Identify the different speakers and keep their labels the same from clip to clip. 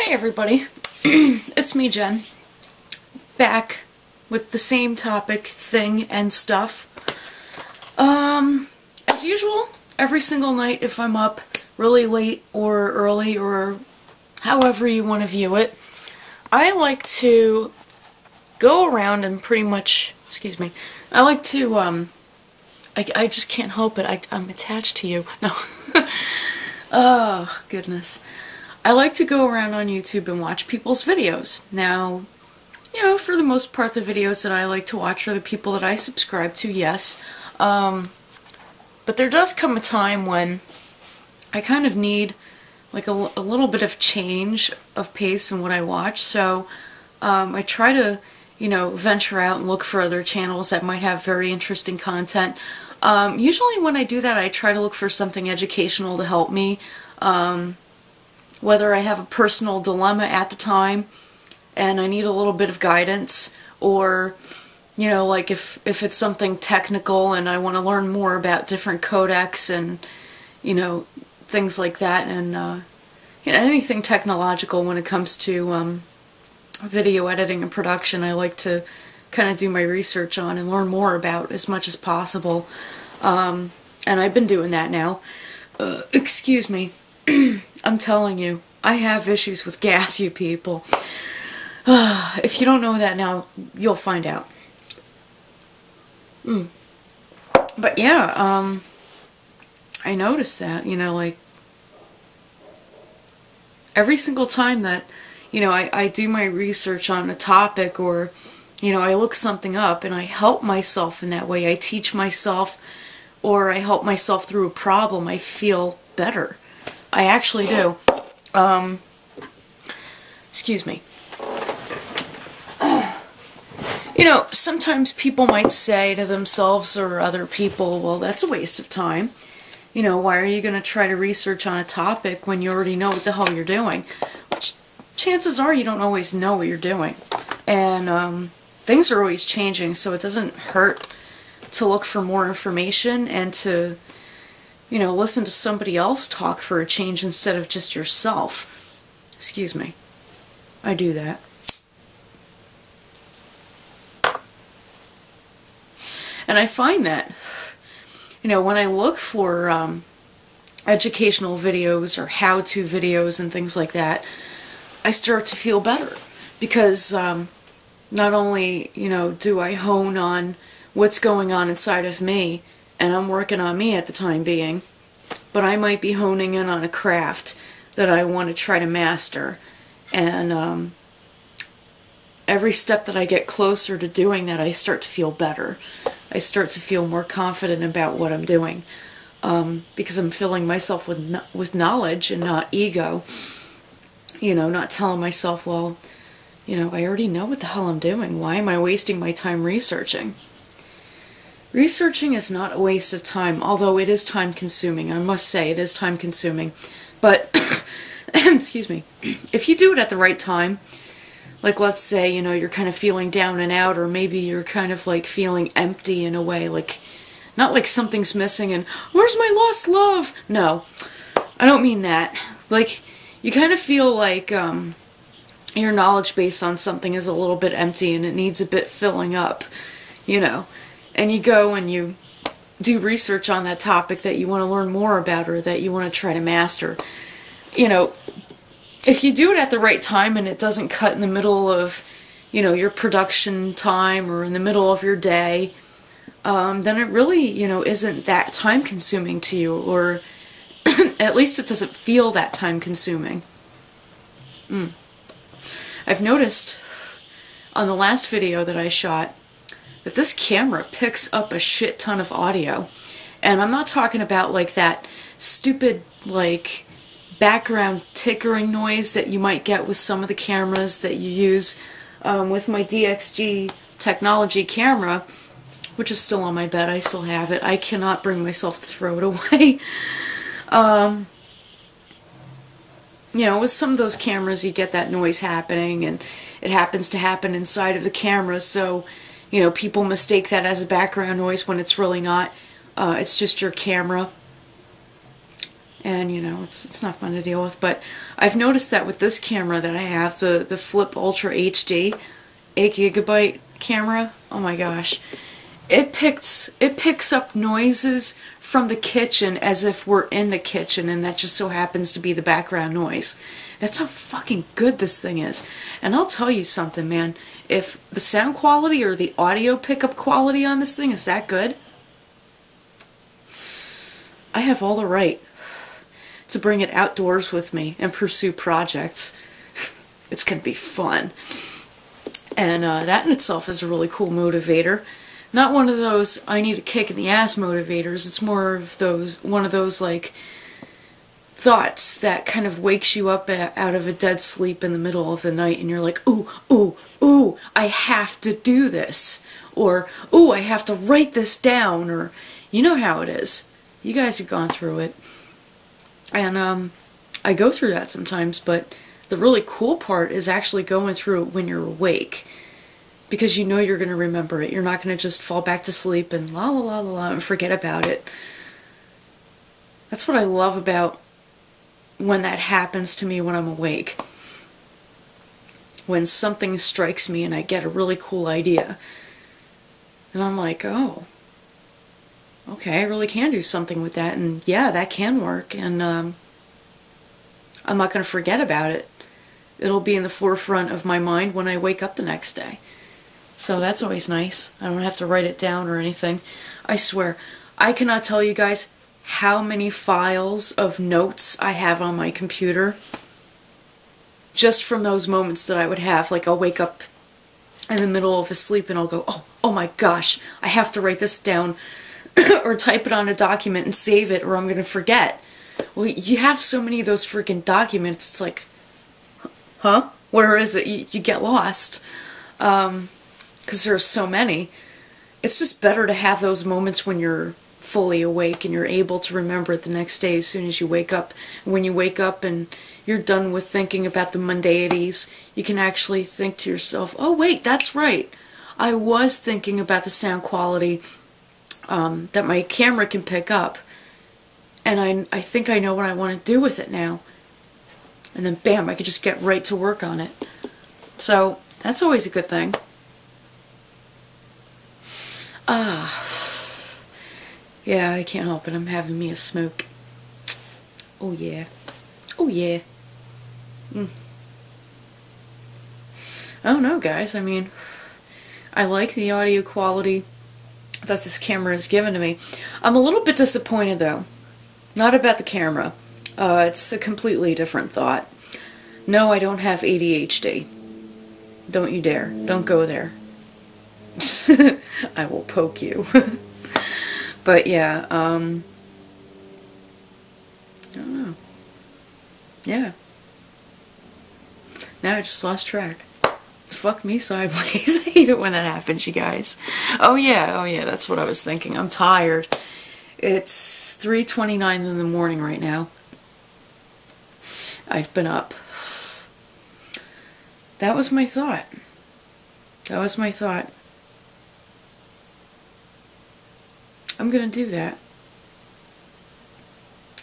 Speaker 1: Hey everybody, it's me Jen, back with the same topic, thing, and stuff. As usual, every single night if I'm up really late or early or however you want to view it, I like to go around and pretty much, I like to, I just can't help it, I'm attached to you, no. Oh, goodness. I like to go around on YouTube and watch people's videos. Now, you know, for the most part, the videos that I like to watch are the people that I subscribe to, yes. But there does come a time when I kind of need, like, a little bit of change of pace in what I watch, so I try to, you know, venture out and look for other channels that might have very interesting content. Usually when I do that, I try to look for something educational to help me. Whether I have a personal dilemma at the time and I need a little bit of guidance, or, you know, like if it's something technical and I want to learn more about different codecs and, you know, things like that, and you know, anything technological when it comes to video editing and production, I like to kind of do my research on and learn more about as much as possible. And I've been doing that now. Excuse me. I'm telling you, I have issues with gas, you people. If you don't know that now, you'll find out. But yeah, I noticed that, you know, like, every single time that, you know, I do my research on a topic, or, you know, I look something up and I help myself in that way, I teach myself, or I help myself through a problem, I feel better. I actually do. Excuse me. You know, sometimes people might say to themselves or other people, well, that's a waste of time. You know, why are you going to try to research on a topic when you already know what the hell you're doing? Which, chances are you don't always know what you're doing. And things are always changing, so it doesn't hurt to look for more information and to, you know, listen to somebody else talk for a change instead of just yourself. Excuse me. I do that. And I find that, you know, when I look for educational videos or how-to videos and things like that, I start to feel better. Because not only, you know, do I hone on what's going on inside of me, and I'm working on me at the time being, but I might be honing in on a craft that I want to try to master. And every step that I get closer to doing that, I start to feel better. I start to feel more confident about what I'm doing, because I'm filling myself with knowledge and not ego. You know, not telling myself, well, you know, I already know what the hell I'm doing. Why am I wasting my time researching? Researching is not a waste of time, although it is time consuming. I must say, it is time consuming. But, excuse me, if you do it at the right time, like let's say, you know, you're kind of feeling down and out, or maybe you're kind of like feeling empty in a way, like, not like something's missing and, where's my lost love? No, I don't mean that. Like, you kind of feel like your knowledge base on something is a little bit empty and it needs a bit filling up, you know. And you go and you do research on that topic that you want to learn more about or that you want to try to master. You know, if you do it at the right time and it doesn't cut in the middle of, you know, your production time or in the middle of your day, then it really, you know, isn't that time consuming to you, or at least it doesn't feel that time consuming. I've noticed on the last video that I shot that this camera picks up a shit ton of audio. And I'm not talking about like that stupid like background tickering noise that you might get with some of the cameras that you use. With my DXG technology camera, which is still on my bed, I still have it. I cannot bring myself to throw it away. You know, with some of those cameras you get that noise happening, and it happens to happen inside of the camera, so, you know, people mistake that as a background noise when it's really not. It's just your camera. and you know, it's not fun to deal with. But I've noticed that with this camera that I have, the Flip Ultra HD 8 GB camera, oh my gosh, it picks up noises from the kitchen as if we're in the kitchen, and that just so happens to be the background noise. That's how fucking good this thing is. And I'll tell you something, man, if the sound quality or the audio pickup quality on this thing is that good, I have all the right to bring it outdoors with me and pursue projects. It's gonna be fun. And that in itself is a really cool motivator. Not one of those I need a kick in the ass motivators. It's more of one of those like thoughts that kind of wakes you up out of a dead sleep in the middle of the night, and you're like, ooh, ooh, ooh, I have to do this, or ooh, I have to write this down, or you know how it is. You guys have gone through it, and I go through that sometimes. But the really cool part is actually going through it when you're awake, because you know you're going to remember it. You're not going to just fall back to sleep and la la la la la and forget about it. That's what I love about when that happens to me when I'm awake. When something strikes me and I get a really cool idea. And I'm like, oh, okay, I really can do something with that. And yeah, that can work. And I'm not going to forget about it. It'll be in the forefront of my mind when I wake up the next day. So that's always nice. I don't have to write it down or anything. I swear, I cannot tell you guys how many files of notes I have on my computer just from those moments that I would have. Like, I'll wake up in the middle of a sleep and I'll go, oh my gosh, I have to write this down or type it on a document and save it, or I'm going to forget. Well, you have so many of those freaking documents, it's like, huh? Where is it? You get lost. Because there are so many. It's just better to have those moments when you're fully awake and you're able to remember it the next day as soon as you wake up. And when you wake up and you're done with thinking about the mundanities, you can actually think to yourself, oh wait, that's right. I was thinking about the sound quality that my camera can pick up. And I think I know what I want to do with it now. And then bam, I could just get right to work on it. So that's always a good thing. Yeah, I can't help it. I'm having me a smoke. Oh yeah. Oh yeah. I don't know, guys. I mean, I like the audio quality that this camera has given to me. I'm a little bit disappointed though. Not about the camera. It's a completely different thought. No, I don't have ADHD. Don't you dare. Don't go there. I will poke you. But yeah, I don't know. Yeah. Now I just lost track. Fuck me sideways. I hate it when that happens, you guys. Oh yeah, that's what I was thinking. I'm tired. It's 3:29 in the morning right now. I've been up. That was my thought. That was my thought. I'm gonna do that.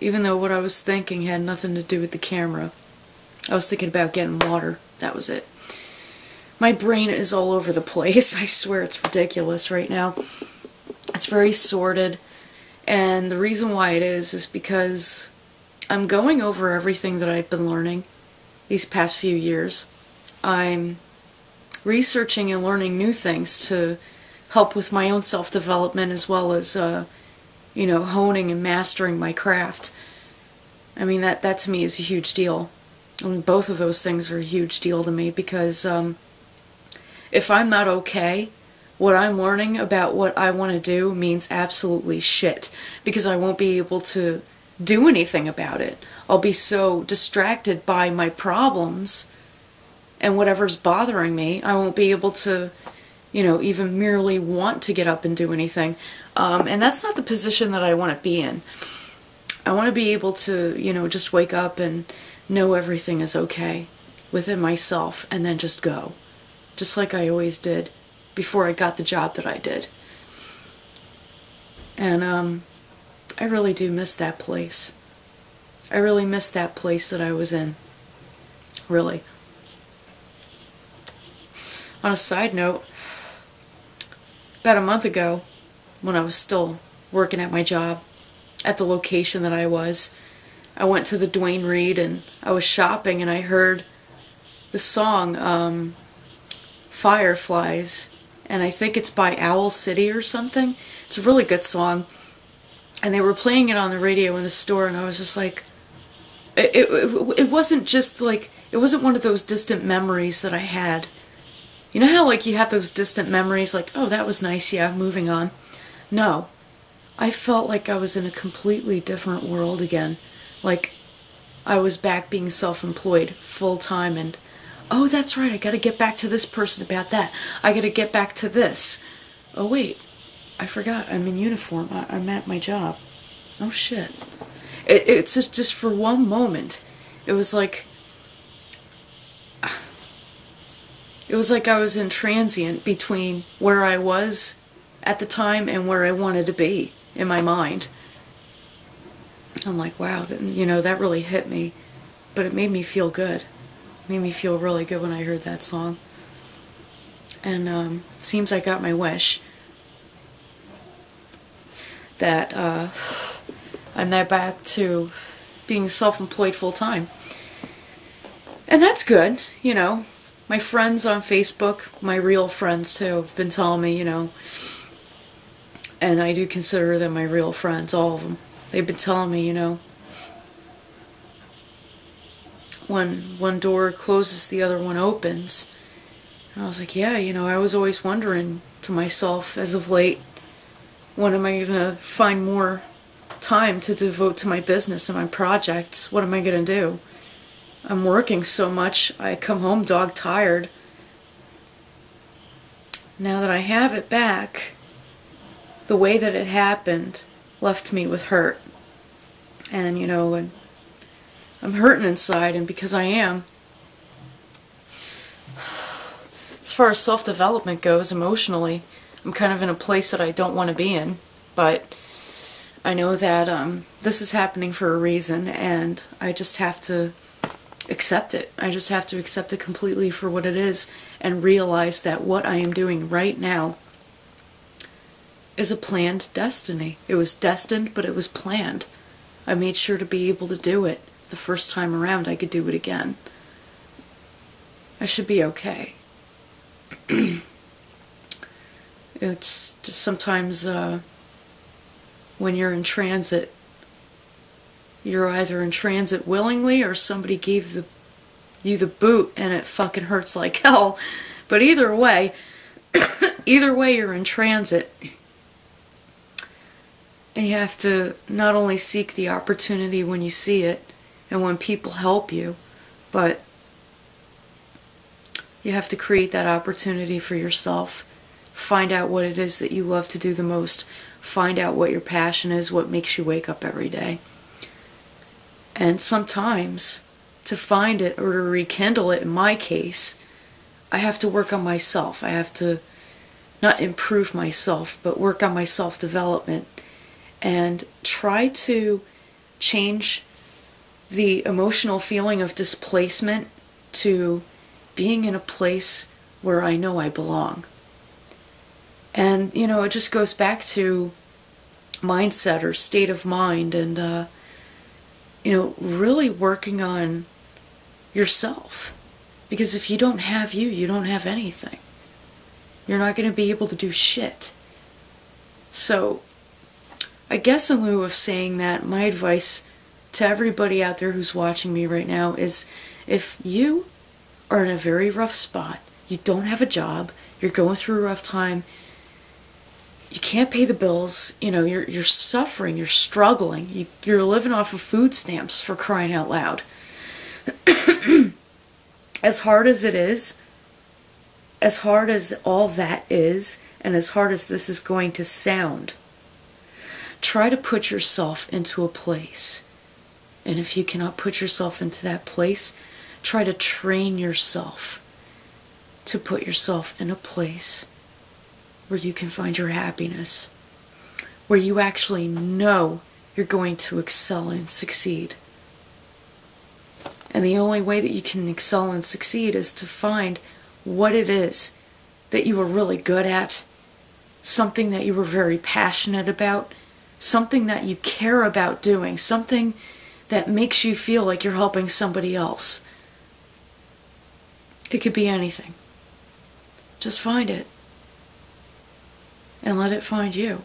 Speaker 1: Even though what I was thinking had nothing to do with the camera. I was thinking about getting water. That was it. My brain is all over the place. I swear it's ridiculous right now. It's very sorted. And the reason why it is because I'm going over everything that I've been learning these past few years. I'm researching and learning new things to help with my own self-development, as well as, you know, honing and mastering my craft. I mean, that to me is a huge deal. I mean, both of those things are a huge deal to me, because if I'm not okay, what I'm learning about what I want to do means absolutely shit, because I won't be able to do anything about it. I'll be so distracted by my problems and whatever's bothering me, I won't be able to, you know, even merely want to get up and do anything. And that's not the position that I want to be in. I want to be able to, you know, just wake up and know everything is okay within myself, and then just go. Just like I always did before I got the job that I did. And I really do miss that place. I really missed that place that I was in. Really. On a side note, about a month ago, when I was still working at my job, at the location that I was, I went to the Duane Reade and I was shopping and I heard the song Fireflies, and I think it's by Owl City or something. It's a really good song. And they were playing it on the radio in the store, and I was just like, it wasn't just like, it wasn't one of those distant memories that I had. You know how like you have those distant memories, like, oh, that was nice, yeah, moving on. No. I felt like I was in a completely different world again. Like, I was back being self-employed, full-time, and, oh, that's right, I gotta get back to this person about that. I gotta get back to this. Oh, wait, I forgot, I'm in uniform. I'm at my job. Oh, shit. It's just for one moment, it was like I was in transient between where I was at the time and where I wanted to be in my mind. I'm like, wow, you know, that really hit me, but it made me feel good. It made me feel really good when I heard that song. And it seems I got my wish that I'm now back to being self-employed full-time. And that's good, you know. My friends on Facebook, my real friends too, have been telling me, you know, and I do consider them my real friends, all of them. They've been telling me, you know, when one door closes, the other one opens. And I was like, yeah, you know, I was always wondering to myself as of late, when am I going to find more time to devote to my business and my projects? What am I going to do? I'm working so much, I come home dog tired. Now that I have it back, the way that it happened left me with hurt. And, you know, I'm hurting inside, and because I am, as far as self-development goes, emotionally, I'm kind of in a place that I don't want to be in, but I know that this is happening for a reason, and I just have to accept it. I just have to accept it completely for what it is and realize that what I am doing right now is a planned destiny. It was destined, but it was planned. I made sure to be able to do it. The first time around, I could do it again. I should be okay. It's just sometimes when you're in transit, you're either in transit willingly or somebody gave you the boot and it fucking hurts like hell. But either way, you're in transit. And you have to not only seek the opportunity when you see it and when people help you, but you have to create that opportunity for yourself. Find out what it is that you love to do the most. Find out what your passion is, what makes you wake up every day. And sometimes, to find it or to rekindle it, in my case, I have to work on myself. I have to not improve myself, but work on my self-development and try to change the emotional feeling of displacement to being in a place where I know I belong. And, you know, it just goes back to mindset or state of mind and, you know, really working on yourself. Because if you don't have you, you don't have anything. You're not going to be able to do shit. So, I guess in lieu of saying that, my advice to everybody out there who's watching me right now is, if you are in a very rough spot, you don't have a job, you're going through a rough time, you can't pay the bills, you know, you're suffering, you're struggling, you're living off of food stamps, for crying out loud. As hard as it is, as hard as all that is, and as hard as this is going to sound, try to put yourself into a place. And if you cannot put yourself into that place, try to train yourself to put yourself in a place where you can find your happiness, where you actually know you're going to excel and succeed. And the only way that you can excel and succeed is to find what it is that you were really good at, something that you were very passionate about, something that you care about doing, something that makes you feel like you're helping somebody else. It could be anything. Just find it. And let it find you.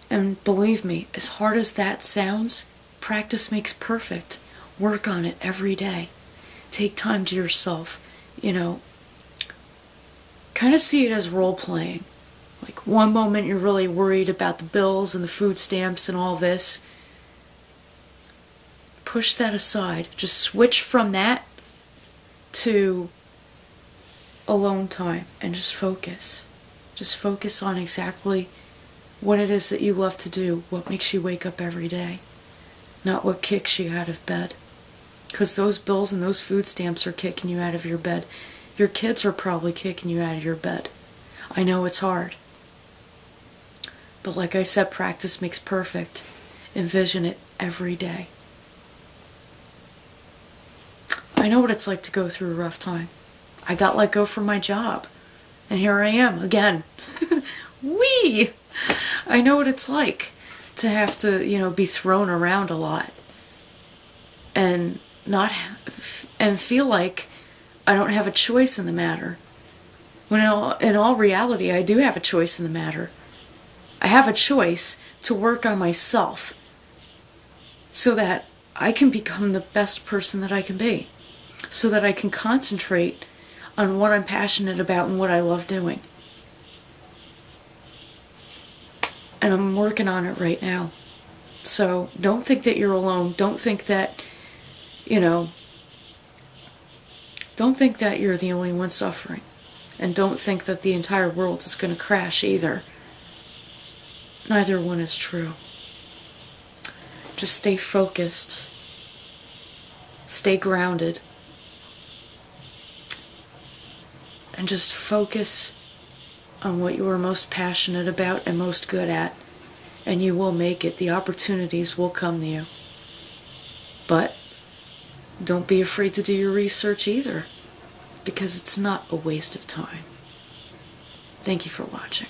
Speaker 1: And believe me, as hard as that sounds, practice makes perfect. Work on it every day. Take time to yourself. You know, kind of see it as role playing. Like one moment you're really worried about the bills and the food stamps and all this. Push that aside. Just switch from that to alone time and just focus. Just focus on exactly what it is that you love to do, what makes you wake up every day, not what kicks you out of bed. Because those bills and those food stamps are kicking you out of your bed. Your kids are probably kicking you out of your bed. I know it's hard. But like I said, practice makes perfect. Envision it every day. I know what it's like to go through a rough time. I got let go from my job. And here I am again. Whee! I know what it's like to have to, be thrown around a lot. And feel like I don't have a choice in the matter. When in all reality, I do have a choice in the matter. I have a choice to work on myself so that I can become the best person that I can be. So that I can concentrate on what I'm passionate about and what I love doing. And I'm working on it right now. So don't think that you're alone. Don't think that, don't think that you're the only one suffering. And don't think that the entire world is going to crash either. Neither one is true. Just stay focused. Stay grounded. And just focus on what you are most passionate about and most good at. And you will make it. The opportunities will come to you. But don't be afraid to do your research either, because it's not a waste of time. Thank you for watching.